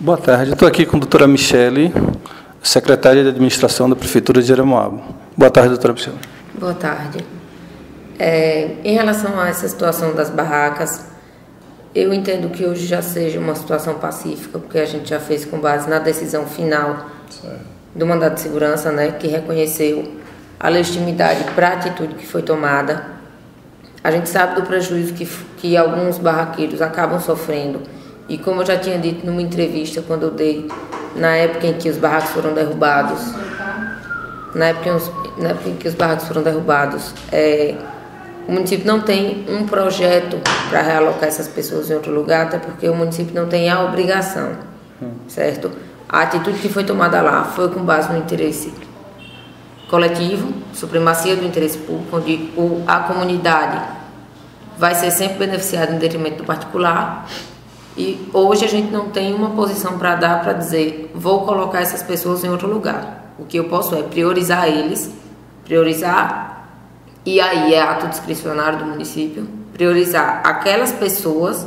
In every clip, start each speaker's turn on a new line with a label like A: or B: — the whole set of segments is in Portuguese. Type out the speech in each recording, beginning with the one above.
A: Boa tarde, estou aqui com a doutora Michele, secretária de Administração da Prefeitura de Jeremoabo. Boa tarde, doutora Michele.
B: Boa tarde. Em relação a essa situação das barracas, eu entendo que hoje já seja uma situação pacífica, porque a gente já fez com base na decisão final do mandado de segurança, né, que reconheceu a legitimidade para a atitude que foi tomada. A gente sabe do prejuízo que alguns barraqueiros acabam sofrendo. E como eu já tinha dito numa entrevista, quando eu dei, na época em que os barracos foram derrubados, o município não tem um projeto para realocar essas pessoas em outro lugar, até porque o município não tem a obrigação, certo? A atitude que foi tomada lá foi com base no interesse coletivo, supremacia do interesse público, onde a comunidade vai ser sempre beneficiada em detrimento do particular. E hoje a gente não tem uma posição para dar, para dizer, vou colocar essas pessoas em outro lugar. O que eu posso é priorizar eles, e aí é ato discricionário do município, priorizar aquelas pessoas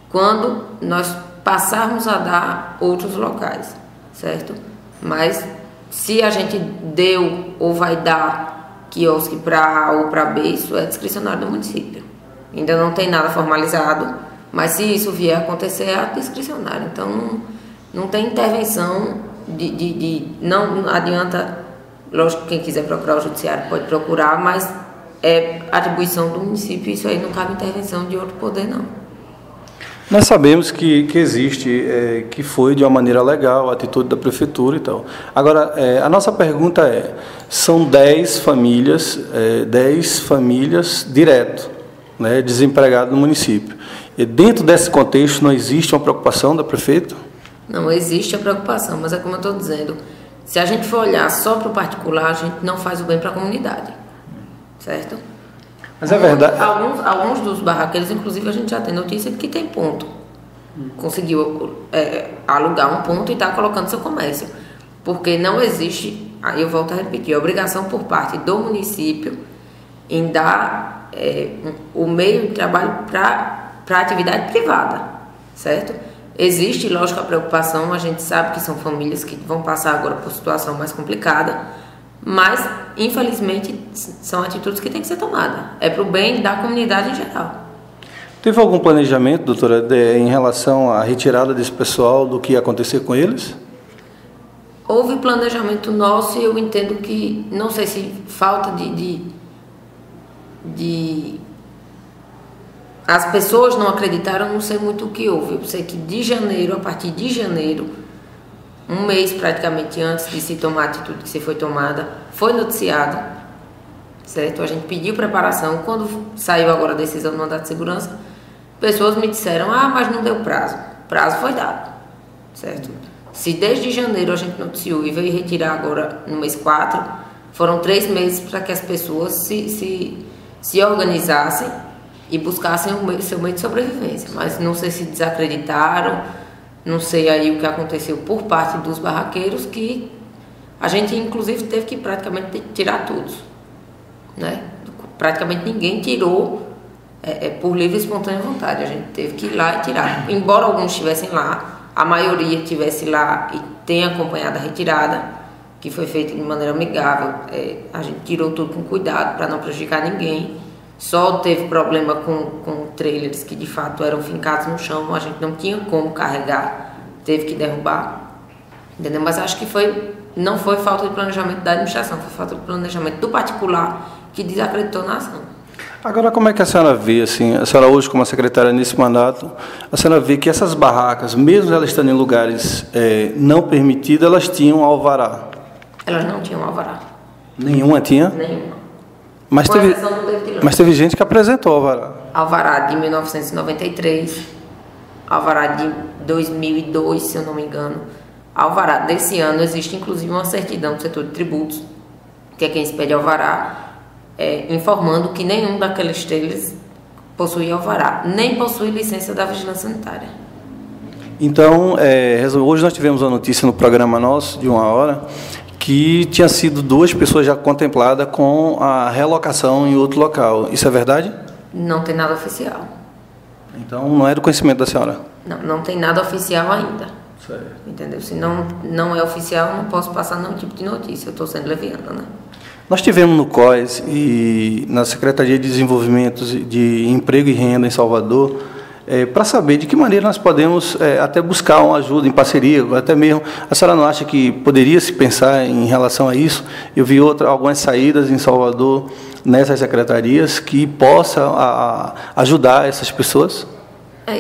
B: quando nós passarmos a dar outros locais, certo? Mas se a gente deu ou vai dar quiosque para A ou para B, isso é discricionário do município. Ainda não tem nada formalizado. Mas se isso vier a acontecer, é ato discricionário. Então, não tem intervenção não adianta, lógico que quem quiser procurar o judiciário pode procurar, mas é atribuição do município, isso aí não cabe intervenção de outro poder, não.
A: Nós sabemos que existe, que foi de uma maneira legal a atitude da prefeitura e tal. Agora, a nossa pergunta são 10 famílias direto, né, desempregadas no município. E dentro desse contexto não existe uma preocupação da prefeita?
B: Não existe a preocupação, mas é como eu estou dizendo, se a gente for olhar só para o particular, a gente não faz o bem para a comunidade, certo?
A: Mas é verdade.
B: Alguns dos barraqueiros, inclusive, a gente já tem notícia de que tem ponto. Conseguiu alugar um ponto e está colocando seu comércio. Porque não existe, aí eu volto a repetir, a obrigação por parte do município em dar o meio de trabalho para atividade privada, certo? Existe, lógico, a preocupação, a gente sabe que são famílias que vão passar agora por situação mais complicada, mas, infelizmente, são atitudes que têm que ser tomadas. É para o bem da comunidade em geral.
A: Teve algum planejamento, doutora, em relação à retirada desse pessoal, do que ia acontecer com eles?
B: Houve planejamento nosso e eu entendo que, não sei se falta as pessoas não acreditaram, não sei muito o que houve. Eu sei que a partir de janeiro, um mês praticamente antes de se tomar a atitude que se foi tomada, foi noticiado, certo? A gente pediu preparação. Quando saiu agora a decisão do mandado de segurança, pessoas me disseram, mas não deu prazo. Prazo foi dado, certo? Se desde janeiro a gente noticiou e veio retirar agora no mês 4, foram 3 meses para que as pessoas se organizassem e buscassem o seu meio de sobrevivência. Mas não sei se desacreditaram, não sei aí o que aconteceu por parte dos barraqueiros, que a gente inclusive teve que praticamente tirar todos, né? Praticamente ninguém tirou por livre e espontânea vontade, a gente teve que ir lá e tirar. Embora alguns estivessem lá, a maioria estivesse lá e tenha acompanhado a retirada, que foi feita de maneira amigável, a gente tirou tudo com cuidado para não prejudicar ninguém. Só teve problema com trailers que de fato eram fincados no chão, a gente não tinha como carregar, teve que derrubar, entendeu? Mas acho que não foi falta de planejamento da administração, foi falta de planejamento do particular que desacreditou na ação.
A: Agora, como é que a senhora vê, assim, a senhora hoje como secretária nesse mandato, a senhora vê que essas barracas, mesmo elas estando em lugares não permitidos, elas tinham alvará? Elas
B: não tinham alvará.
A: Nenhuma tinha?
B: Nenhuma.
A: Mas teve gente que apresentou alvará.
B: Alvará de 1993, alvará de 2002, se eu não me engano. Alvará desse ano existe inclusive uma certidão do setor de tributos, que é quem expede alvará, informando que nenhum daqueles trailers possui alvará, nem possui licença da vigilância sanitária.
A: Então, hoje nós tivemos uma notícia no programa nosso, de 1 hora, que tinha sido 2 pessoas já contempladas com a relocação em outro local. Isso é verdade?
B: Não tem nada oficial.
A: Então, não é do conhecimento da senhora?
B: Não tem nada oficial ainda.
A: Certo.
B: Entendeu? Se não é oficial, não posso passar nenhum tipo de notícia. Eu estou sendo leviana, né?
A: Nós tivemos no COES e na Secretaria de Desenvolvimento de Emprego e Renda em Salvador, para saber de que maneira nós podemos até buscar uma ajuda em parceria, até mesmo, a senhora não acha que poderia se pensar em relação a isso? Eu vi algumas saídas em Salvador nessas secretarias que possam ajudar essas pessoas?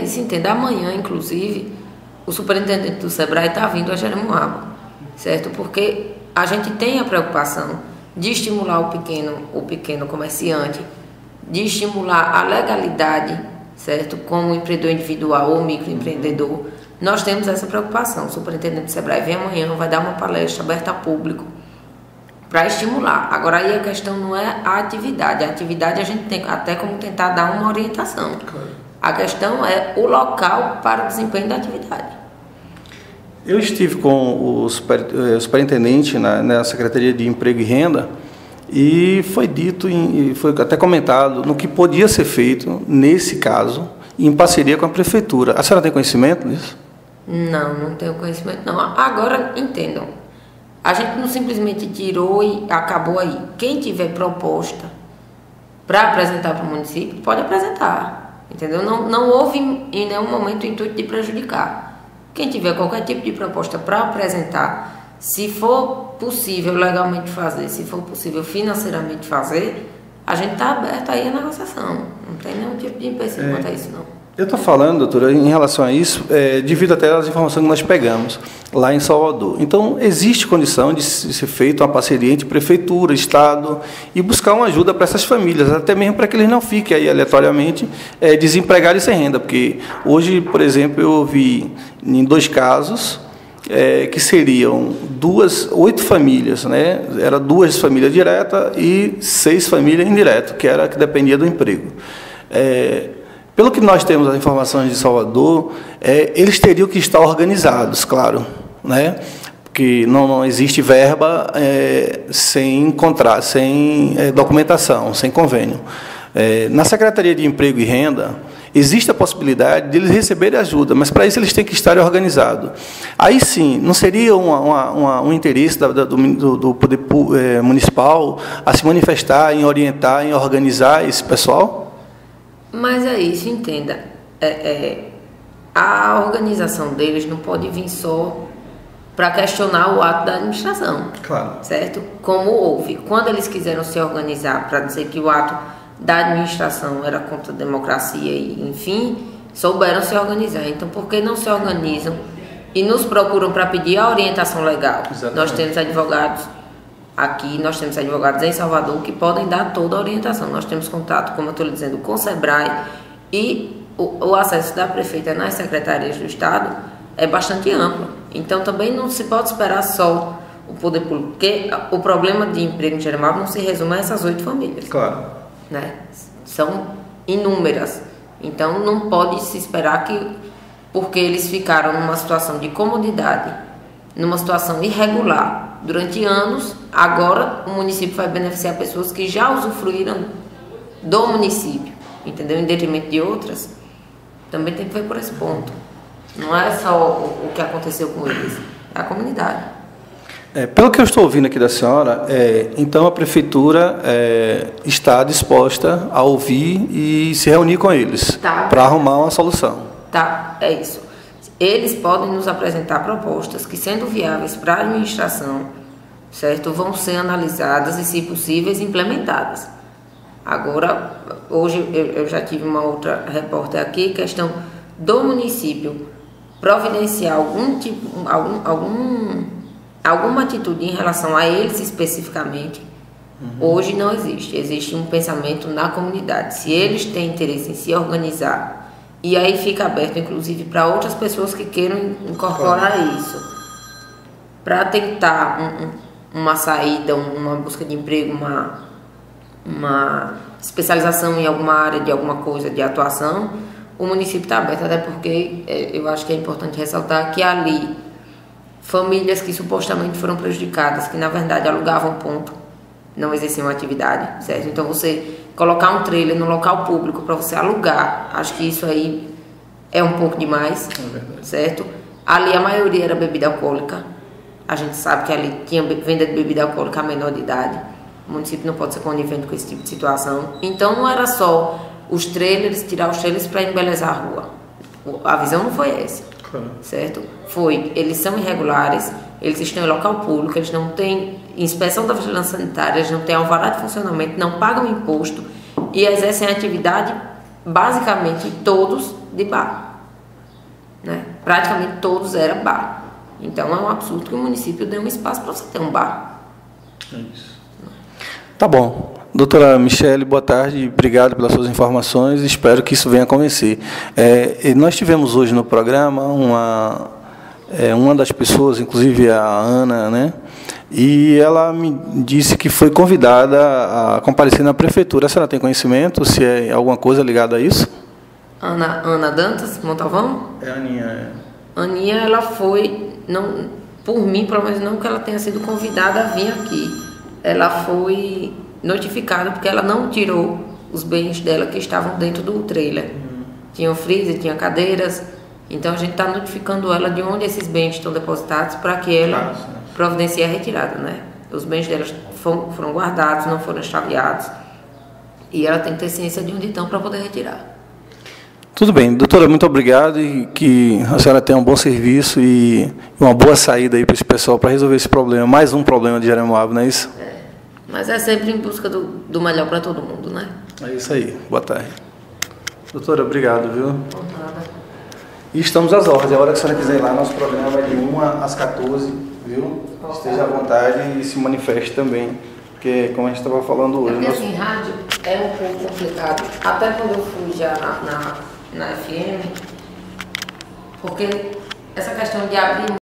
B: Isso, entenda. Amanhã, inclusive, o superintendente do SEBRAE está vindo a Jeremoabo, certo? Porque a gente tem a preocupação de estimular o pequeno comerciante, de estimular a legalidade, certo? Como empreendedor individual ou microempreendedor, nós temos essa preocupação. O superintendente do SEBRAE vem amanhã, vai dar uma palestra aberta a público para estimular. Agora, aí a questão não é a atividade a gente tem até como tentar dar uma orientação. A questão é o local para o desempenho da atividade.
A: Eu estive com o superintendente na Secretaria de Emprego e Renda e foi dito, e foi até comentado, no que podia ser feito, nesse caso, em parceria com a Prefeitura. A senhora tem conhecimento disso?
B: Não tenho conhecimento, não. Agora, entendam, a gente não simplesmente tirou e acabou aí. Quem tiver proposta para apresentar para o município, pode apresentar, entendeu? Não houve em nenhum momento o intuito de prejudicar. Quem tiver qualquer tipo de proposta para apresentar, se for possível legalmente fazer, se for possível financeiramente fazer, a gente está aberto aí à negociação. Não tem nenhum tipo de empecilho quanto a isso, não.
A: Eu estou falando, doutora, em relação a isso, devido até às informações que nós pegamos lá em Salvador. Então, existe condição de ser feita uma parceria entre Prefeitura, Estado e buscar uma ajuda para essas famílias, até mesmo para que eles não fiquem aí aleatoriamente desempregados e sem renda. Porque hoje, por exemplo, eu vi em 2 casos que seriam 8 famílias, né? Era 2 famílias diretas e 6 famílias indiretas, que dependia do emprego. Pelo que nós temos as informações de Salvador, eles teriam que estar organizados, claro, né? Porque não existe verba sem contrato, sem documentação, sem convênio. Na Secretaria de Emprego e Renda, existe a possibilidade de eles receberem ajuda, mas para isso eles têm que estar organizados. Aí sim, não seria um interesse do Poder Municipal a se manifestar, em orientar, em organizar esse pessoal?
B: Mas é isso, entenda. A organização deles não pode vir só para questionar o ato da administração.
A: Claro.
B: Certo? Como houve. Quando eles quiseram se organizar para dizer que o ato da administração era contra a democracia e, enfim, souberam se organizar. Então, por que não se organizam e nos procuram para pedir a orientação legal? Exatamente. Nós temos advogados aqui, nós temos advogados em Salvador que podem dar toda a orientação. Nós temos contato, como eu estou lhe dizendo, com o SEBRAE e o acesso da prefeita nas secretarias do Estado é bastante amplo. Então, também não se pode esperar só o poder público, porque o problema de emprego em Jeremoabo não se resume a essas 8 famílias.
A: Claro.
B: Né? São inúmeras. Então, não pode se esperar que, porque eles ficaram numa situação de comodidade, numa situação irregular, durante anos, agora o município vai beneficiar pessoas que já usufruíram do município, entendeu? Em detrimento de outras. Também tem que ver por esse ponto. Não é só o que aconteceu com eles, é a comunidade.
A: Pelo que eu estou ouvindo aqui da senhora, então a Prefeitura está disposta a ouvir e se reunir com eles para arrumar uma solução.
B: Tá, é isso. Eles podem nos apresentar propostas que, sendo viáveis para a administração, certo, vão ser analisadas e, se possíveis, implementadas. Agora, hoje eu já tive uma outra repórter aqui, questão do município providenciar alguma atitude em relação a eles especificamente. Hoje não existe. Existe um pensamento na comunidade. Se eles têm interesse em se organizar, e aí fica aberto, inclusive, para outras pessoas que queiram incorporar isso, para tentar uma saída, uma busca de emprego, uma especialização em alguma área de alguma coisa de atuação, o município está aberto, até porque eu acho que é importante ressaltar que ali, famílias que supostamente foram prejudicadas, que na verdade alugavam ponto, não exerciam atividade, certo? Então você colocar um trailer no local público para você alugar, acho que isso aí é um pouco demais, certo? Ali a maioria era bebida alcoólica. A gente sabe que ali tinha venda de bebida alcoólica a menor de idade. O município não pode ser conivente com esse tipo de situação. Então não era só os trailers, tirar os trailers para embelezar a rua. A visão não foi essa, certo? Foi, eles são irregulares, eles estão em local público, eles não têm inspeção da vigilância sanitária, eles não têm alvará de funcionamento, não pagam imposto e exercem a atividade, basicamente, todos de bar. Né? Praticamente todos eram bar. Então é um absurdo que o município dê um espaço para você ter um bar.
A: É isso. Tá bom. Doutora Michele, boa tarde, obrigado pelas suas informações, espero que isso venha a convencer. Nós tivemos hoje no programa uma das pessoas, inclusive a Ana, né? E ela me disse que foi convidada a comparecer na prefeitura. A senhora tem conhecimento, se é alguma coisa ligada a isso?
B: Ana Dantas, Montalvão?
A: É a Aninha.
B: Aninha, ela foi, não, por mim, pelo menos não que ela tenha sido convidada a vir aqui. Ela foi notificada porque ela não tirou os bens dela que estavam dentro do trailer. Tinha o freezer, tinha cadeiras. Então a gente está notificando ela de onde esses bens estão depositados para que ela providencie a retirada, né? Os bens dela foram guardados, não foram extraviados. E ela tem que ter ciência de onde estão para poder retirar.
A: Tudo bem, doutora, muito obrigado e que a senhora tenha um bom serviço e uma boa saída aí para esse pessoal para resolver esse problema, mais um problema de Jeremoabo, não é isso?
B: Mas é sempre em busca do melhor para todo mundo, né?
A: É isso aí, boa tarde. Doutora, obrigado, viu?
B: Por nada.
A: E estamos às ordens, a hora que a senhora quiser ir lá, nosso programa é de 1 às 14, viu? Esteja à vontade e se manifeste também, porque como a gente estava falando hoje...
B: Porque assim, rádio é um pouco complicado, até quando eu fui já na FM, porque essa questão de abrir